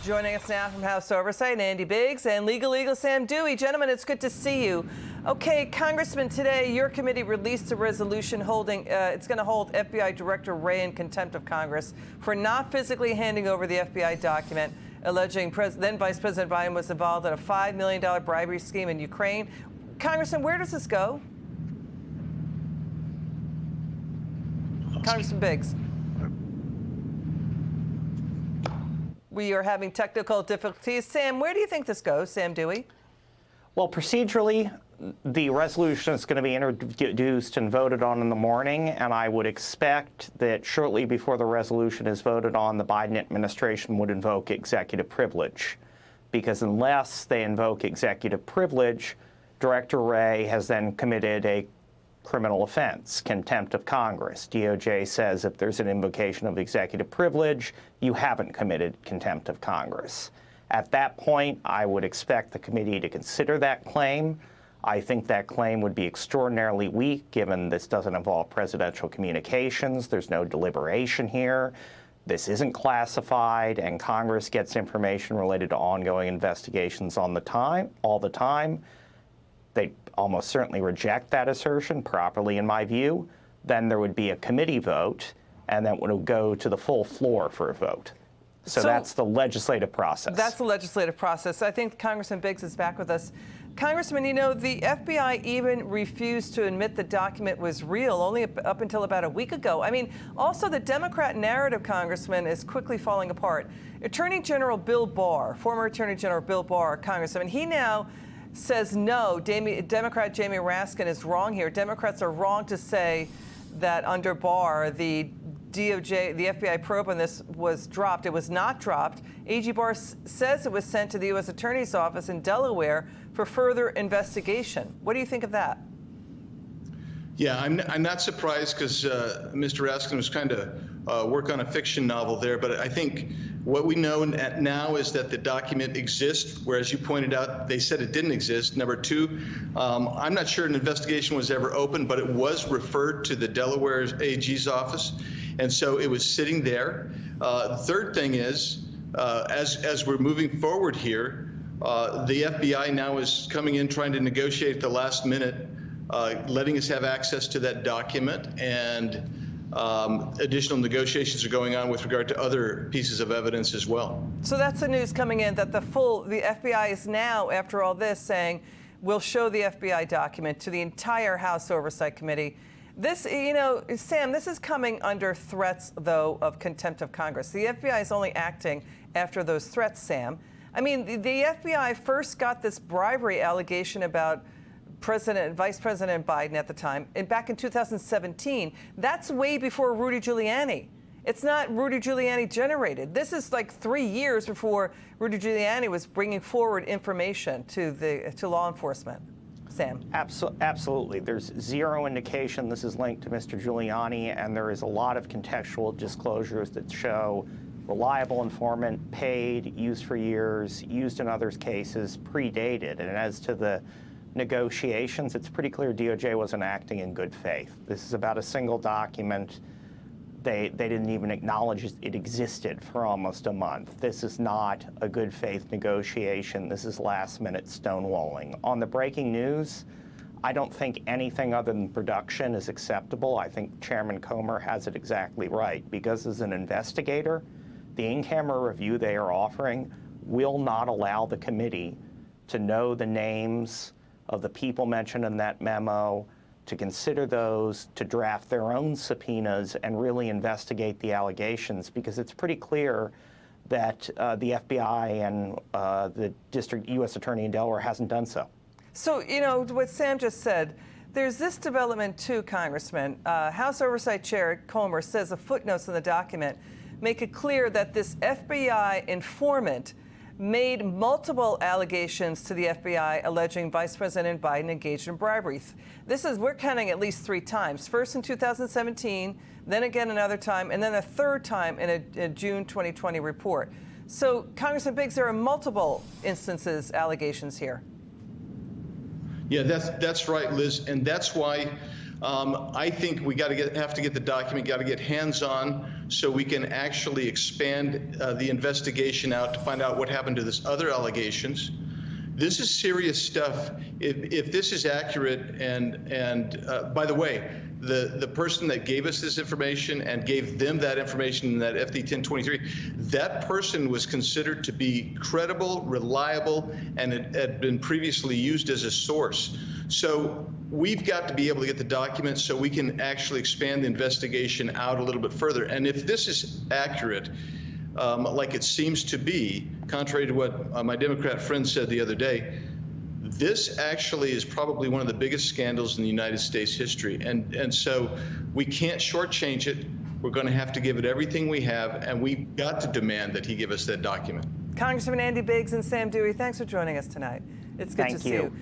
Joining us now from House Oversight, Andy Biggs, and Legal Eagle Sam Dewey. Gentlemen, it's good to see you. Okay, Congressman, today your committee released a resolution holding, it's going to hold FBI Director Wray in contempt of Congress for not physically handing over the FBI document alleging then Vice President Biden was involved in a $5 million bribery scheme in Ukraine. Congressman, where does this go? Congressman Biggs. We are having technical difficulties. Sam, where do you think this goes? Sam Dewey? Well, procedurally, the resolution is going to be introduced and voted on in the morning, and I would expect that shortly before the resolution is voted on, the Biden administration would invoke executive privilege. Because unless they invoke executive privilege, Director Wray has then committed a criminal offense, contempt of Congress. DOJ says if there's an invocation of executive privilege, you haven't committed contempt of Congress. At that point, I would expect the committee to consider that claim. I think that claim would be extraordinarily weak, given this doesn't involve presidential communications. There's no deliberation here. This isn't classified, and Congress gets information related to ongoing investigations all the time. They almost certainly reject that assertion properly, in my view. Then there would be a committee vote, and that would go to the full floor for a vote. So that's the legislative process. That's the legislative process. I think Congressman Biggs is back with us. Congressman, you know, the FBI even refused to admit the document was real only up until about a week ago. I mean, also the Democrat narrative, Congressman, is quickly falling apart. Attorney General Bill Barr, former Attorney General Bill Barr, Congressman, he now says no. Democrat Jamie Raskin is wrong here. Democrats are wrong to say that under Barr, the DOJ, the FBI probe on this was dropped. It was not dropped. AG Barr says it was sent to the U.S. Attorney's Office in Delaware for further investigation. What do you think of that? Yeah, I'm not surprised because Mr. Raskin was trying to work on a fiction novel there. But I think what we know now is that the document exists, whereas you pointed out they said it didn't exist. Number two, I'm not sure an investigation was ever opened, but it was referred to the Delaware AG's office. And so it was sitting there. The third thing is, as we're moving forward here, the FBI now is coming in trying to negotiate at the last minute, letting us have access to that document, and additional negotiations are going on with regard to other pieces of evidence as well. So that's the news coming in, that the FBI is now, after all this, saying we'll show the FBI document to the entire House Oversight Committee. This, you know, Sam, this is coming under threats, though, of contempt of Congress. The FBI is only acting after those threats, Sam. I mean, the FBI first got this bribery allegation about Vice President Biden at the time, and back in 2017. That's way before Rudy Giuliani. It's not Rudy Giuliani generated. This is like 3 years before Rudy Giuliani was bringing forward information to law enforcement. Sam. Absolutely. There's zero indication this is linked to Mr. Giuliani, and there is a lot of contextual disclosures that show reliable informant, paid, used for years, used in others' cases, predated. And as to the negotiations, it's pretty clear DOJ wasn't acting in good faith. This is about a single document. They didn't even acknowledge it existed for almost a month. This is not a good faith negotiation. This is last minute stonewalling. On the breaking news, I don't think anything other than production is acceptable. I think Chairman Comer has it exactly right, because as an investigator, the in-camera review they are offering will not allow the committee to know the names of the people mentioned in that memo, to consider those, to draft their own subpoenas and really investigate the allegations, because it's pretty clear that the FBI and the district U.S. Attorney in Delaware hasn't done so. So, you know, what Sam just said, there's this development too, Congressman. House Oversight Chair Comer says the footnotes in the document make it clear that this FBI informant made multiple allegations to the FBI alleging Vice President Biden engaged in bribery. We're counting at least 3 times. First in 2017, then again another time, and then a third time in a June 2020 report. So, Congressman Biggs, there are multiple instances, allegations here. Yeah, that's right, Liz, and that's why I think we have to get the document, got to get hands-on, so we can actually expand the investigation out to find out what happened to this other allegations. This is serious stuff. If this is accurate, and by the way, the person that gave us this information and gave them that information in that FD 1023, that person was considered to be credible, reliable, and it had been previously used as a source. So we've got to be able to get the documents so we can actually expand the investigation out a little bit further. And if this is accurate, like it seems to be, contrary to what my Democrat friend said the other day, this actually is probably one of the biggest scandals in the United States history. And so we can't shortchange it. We're going to have to give it everything we have, and we've got to demand that he give us that document. Congressman Andy Biggs and Sam Dewey, thanks for joining us tonight. It's good to see you.